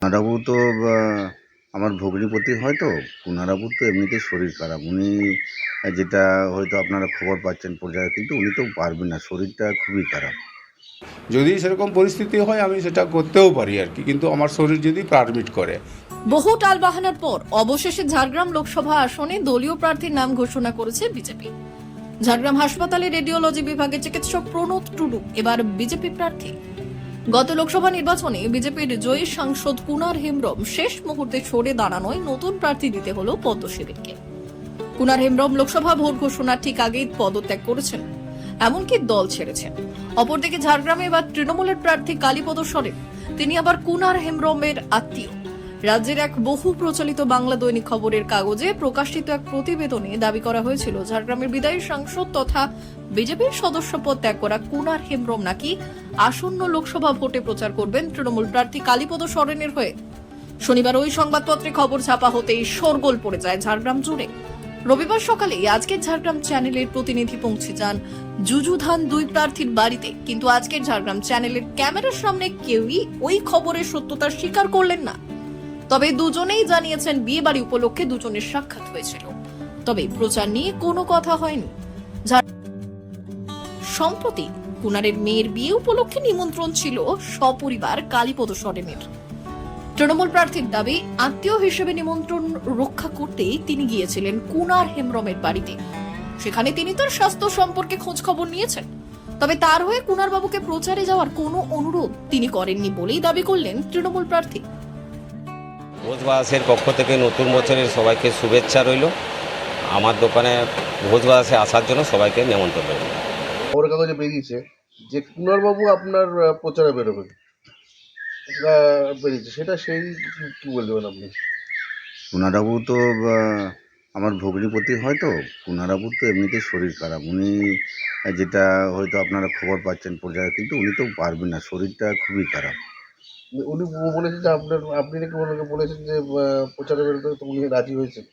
কুনারাবাবু তো আমার ভগ্নিপতি হয় তো। কুনারাবাবুর তো এমনিতেই শরীর খারাপ। উনি যেটা হয়তো আপনারা খবর পাচ্ছেন পর্যায়ে, কিন্তু উনি তো পারবেন না, শরীরটা খুবই খারাপ। যদি সেরকম পরিস্থিতি হয় আমি সেটা করতেও পারি আর কি, কিন্তু আমার শরীর যদি পারমিট করে। বহু টালবাহানার পর অবশেষে ঝাড়গ্রাম লোকসভা আসনে দলীয় প্রার্থীর নাম ঘোষণা করেছে বিজেপি। ঝাড়গ্রাম হাসপাতালে রেডিওলজি বিভাগের চিকিৎসক প্রণোদ টুডু এবার বিজেপি প্রার্থী। গত লোকসভা নির্বাচনে বিজেপির জয়ী সাংসদ কুনার হেমব্রম শেষ মুহূর্তে সরে দাঁড়ানোয় নতুন প্রার্থী দিতে হল পদ্মশিবিরকে। কুনার হেমব্রম লোকসভা ভোট ঘোষণার ঠিক আগেই পদত্যাগ করেছেন, এমনকি দল ছেড়েছেন। অপরদিকে ঝাড়গ্রামে এবার তৃণমূলের প্রার্থী কালীপদ সরেন। তিনি আবার কুনার হেমব্রমের আত্মীয়। রাজ্যের এক বহু প্রচলিত বাংলা দৈনিক খবরের কাগজে প্রকাশিত এক প্রতিবেদনে দাবি করা হয়েছিল ঝাড়গ্রামের বিদায়ী সাংসদ তথা বিজেপির সদস্যপদ ত্যাগ করা কুনার হেমব্রম নাকি আসন্ন লোকসভা ভোটে প্রচার করবেন তৃণমূল প্রার্থী কালীপদ সরেনের হয়ে। শনিবার ওই সংবাদপত্রে খবর ছাপা হতেই শোরগোল পড়ে যায় ঝাড়গ্রাম জুড়ে। রবিবার সকালে আজকের ঝাড়গ্রাম চ্যানেলের প্রতিনিধি পৌঁছে যান যুযুধান দুই প্রার্থীর বাড়িতে, কিন্তু আজকের ঝাড়গ্রাম চ্যানেলের ক্যামেরার সামনে কেউই ওই খবরের সত্যতা স্বীকার করলেন না। তবে দুজনেই জানিয়েছেন বিয়ে বাড়ি উপলক্ষে দুজনের সাক্ষাৎ হয়েছিল, তবে প্রচার নিয়ে কোনো কথা হয়নি। সম্প্রতি কুনারের মেয়ের বিয়ে উপলক্ষে নিমন্ত্রণ ছিল সপরিবার কালীপদ সরেনের। তৃণমূল প্রার্থীর দাবি, আত্মীয় হিসেবে নিমন্ত্রণ রক্ষা করতেই তিনি গিয়েছিলেন কুনার হেমব্রমের বাড়িতে। সেখানে তিনি তার স্বাস্থ্য সম্পর্কে খোঁজ খবর নিয়েছেন, তবে তার হয়ে কুনার বাবুকে প্রচারে যাওয়ার কোনো অনুরোধ তিনি করেননি বলেই দাবি করলেন তৃণমূল প্রার্থী। ভোজবাসের পক্ষ থেকে নতুন বছরের সবাইকে শুভেচ্ছা রইল। আমার দোকানে ভোজবাসে আসার জন্য সবাইকে নিমন্ত্রণ রইল। খবরের কাগজে বেরিয়েছে যে কুনারবাবু আপনার প্রচারে বেরোবেন, বেরিয়েছে সেটা সেই কি বলবেন আপনি? কুনারাবাবু তো আমার ভগ্নিপতি হয় তো। কুনারাবাবুর তো এমনিতেই শরীর খারাপ। উনি যেটা হয়তো আপনারা খবর পাচ্ছেন পর্যায়ে, কিন্তু উনি তো পারবেন না, শরীরটা খুবই খারাপ। উনি বলেছেন যে আপনি নাকি ওনাকে বলেছেন যে প্রচারে বেরোতে, তো উনি রাজি হয়েছেন?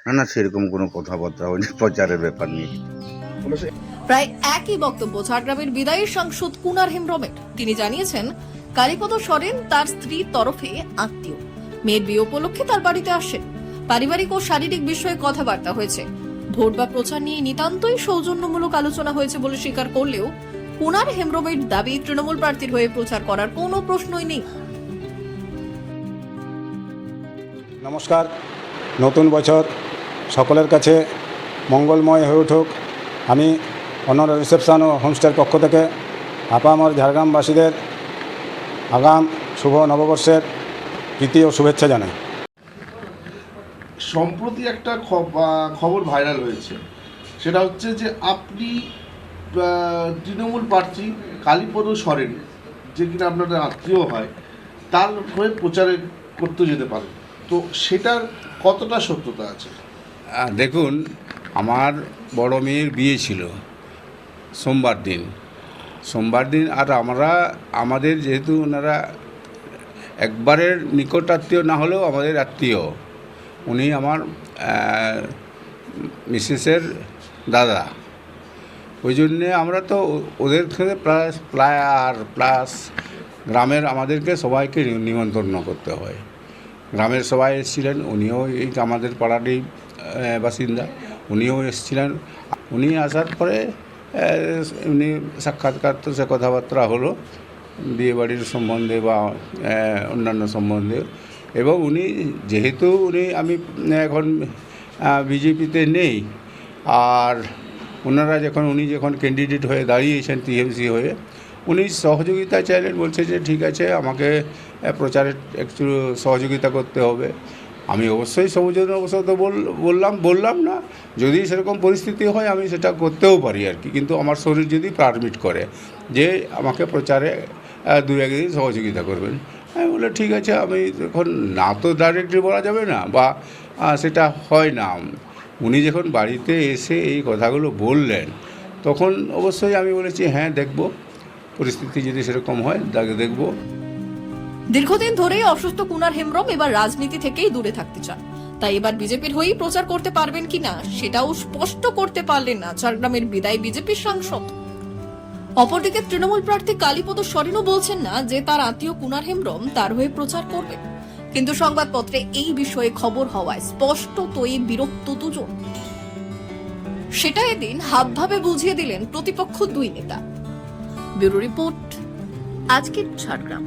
না না, সেরকম কোনো কথাবার্তা হয়নি, প্রচারের ব্যাপার নেই। বলেছে প্রায় একই বক্তব্য ঝাড়গ্রামের বিদায়ী সাংসদ কুনার হেমব্রমের। তিনি জানিয়েছেন কালীপদ সরেন তার স্ত্রীর তরফে আত্মীয়, মেয়ের বিয়ে উপলক্ষে তার বাড়িতে আসেন। পারিবারিক ও শারীরিক বিষয়ে কথাবার্তা হয়েছে। ভোট বা প্রচার নিয়ে নিতান্তই সৌজন্যমূলক আলোচনা হয়েছে বলে স্বীকার করলেও কুনার হেমব্রমের দাবি তৃণমূল প্রার্থীর হয়ে প্রচার করার কোনো প্রশ্নই নেই। নমস্কার, নতুন বছর সকলের কাছে মঙ্গলময় হয়ে উঠুক। আমি অনর রিসেপশন ও হোমস্টের পক্ষ থেকে আপামর ঝাড়গ্রামবাসীদের আগাম শুভ নববর্ষের প্রীতি ও শুভেচ্ছা জানাই। সম্প্রতি একটা খবর ভাইরাল হয়েছে, সেটা হচ্ছে যে আপনি তৃণমূল প্রার্থী কালীপদ সরেন, যে কিনা আপনাদের আত্মীয় হয়, তার হয়ে প্রচারে করতে যেতে পারেন, তো সেটার কতটা সত্যতা আছে? দেখুন, আমার বড় মেয়ের বিয়ে ছিল সোমবার দিন, আর আমাদের যেহেতু ওনারা একবারের নিকট আত্মীয় না হলেও আমাদের আত্মীয়। উনি আমার মিসেসের দাদা, ওই জন্যে আমরা তো ওদের থেকে প্লাস গ্রামের আমাদেরকে সবাইকে নিমন্ত্রণ করতে হয়। গ্রামের সবাই এসেছিলেন, উনিও এই আমাদের পাড়ারই বাসিন্দা, উনিও এসেছিলেন। উনি আসার পরে উনি সাক্ষাৎকার তো সে কথাবার্তা হলো বিয়েবাড়ির সম্বন্ধে বা অন্যান্য সম্বন্ধে। এবং যেহেতু আমি এখন বিজেপিতে নেই, আর উনি যখন ক্যান্ডিডেট হয়ে দাঁড়িয়েছেন টিএমসি হয়ে, উনি সহযোগিতা চাইলেন, বলছে যে ঠিক আছে আমাকে প্রচারে একটু সহযোগিতা করতে হবে। আমি অবশ্যই সৌজন্যবশত বললাম না, যদি সেরকম পরিস্থিতি হয় আমি সেটা করতেও পারি আর কি, কিন্তু আমার শরীর যদি পারমিট করে যে আমাকে প্রচারে দু একদিন সহযোগিতা করবেন। আমি বলে ঠিক আছে, আমি এখন না তো ডাইরেক্টলি বলা যাবে না, বা সেটা হয় না। উনি যখন বাড়িতে এসে এই কথাগুলো বললেন, তখন অবশ্যই আমি বলেছি হ্যাঁ দেখব, পরিস্থিতি যদি সেরকম হয় দেখব। দীর্ঘদিন ধরেই অসুস্থ কুনার হেমব্রম এবার রাজনীতি থেকেই দূরে থাকতে চান, তাই এবার বিজেপির হয়েই প্রচার করতে পারবেন কিনা সেটাও স্পষ্ট করতে পারলেন না ঝাড়গ্রামের বিদায়ী বিজেপির সাংসদ। অপরদিকে তৃণমূল প্রার্থী কালীপদ সরেনও বলছেন না যে তার আত্মীয় কুনার হেমব্রম তার হয়ে প্রচার করবে, কিন্তু সংবাদপত্রে এই বিষয়ে খবর হওয়ায় স্পষ্টতই বিরক্ত দুজন। সেটা এদিন হাবভাবে বুঝিয়ে দিলেন প্রতিপক্ষ দুই নেতা। ব্যুরো রিপোর্ট, আজকের ঝাড়গ্রাম।